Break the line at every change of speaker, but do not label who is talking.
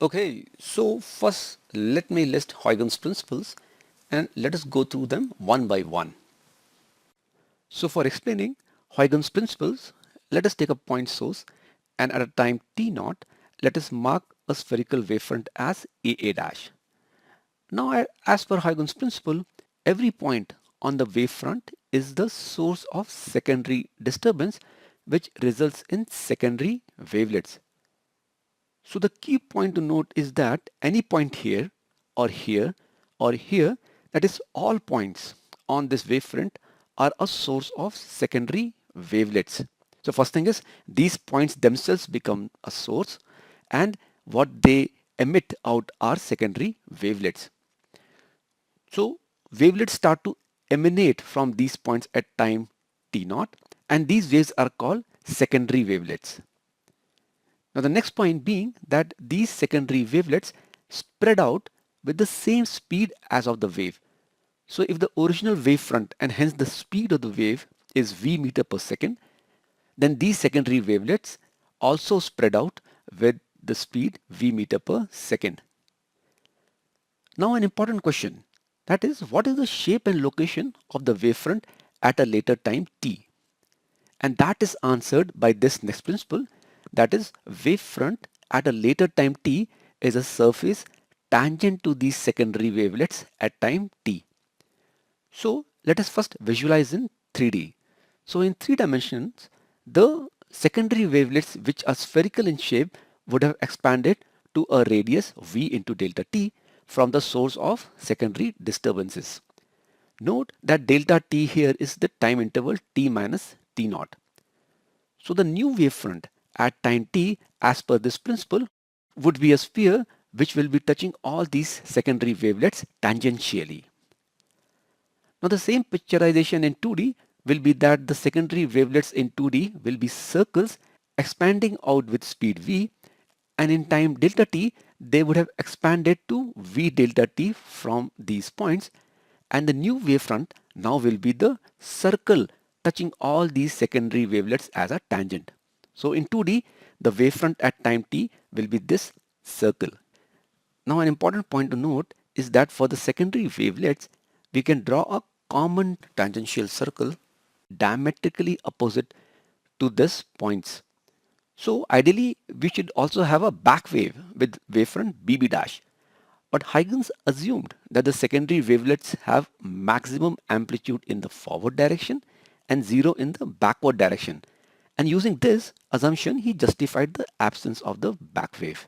Okay, so first let me list Huygens principles and let us go through them one by one. So for explaining Huygens principles, let us take a point source and at a time t0, let us mark a spherical wavefront as AA dash. Now as per Huygens principle, every point on the wavefront is the source of secondary disturbance which results in secondary wavelets. So the key point to note is that any point here or here or here, that is all points on this wavefront are a source of secondary wavelets. So first thing is these points themselves become a source and what they emit out are secondary wavelets. So wavelets start to emanate from these points at time t0 and these waves are called secondary wavelets. Now the next point being that these secondary wavelets spread out with the same speed as of the wave. So if the original wavefront and hence the speed of the wave is v meter per second, then these secondary wavelets also spread out with the speed v meter per second. Now an important question, that is, what is the shape and location of the wavefront at a later time t? And that is answered by this next principle, that is wavefront at a later time t is a surface tangent to these secondary wavelets at time t. So let us first visualize in 3D. So in 3 dimensions, the secondary wavelets which are spherical in shape would have expanded to a radius v into delta t from the source of secondary disturbances. Note that delta t here is the time interval t minus t naught. So the new wavefront at time t as per this principle would be a sphere which will be touching all these secondary wavelets tangentially. Now the same picturization in 2D will be that the secondary wavelets in 2D will be circles expanding out with speed v, and in time delta t they would have expanded to v delta t from these points, and the new wavefront now will be the circle touching all these secondary wavelets as a tangent. So in 2D the wavefront at time t will be this circle. Now an important point to note is that for the secondary wavelets we can draw a common tangential circle diametrically opposite to this points. So ideally we should also have a back wave with wavefront BB dash. But Huygens assumed that the secondary wavelets have maximum amplitude in the forward direction and zero in the backward direction. And using this assumption, he justified the absence of the back wave.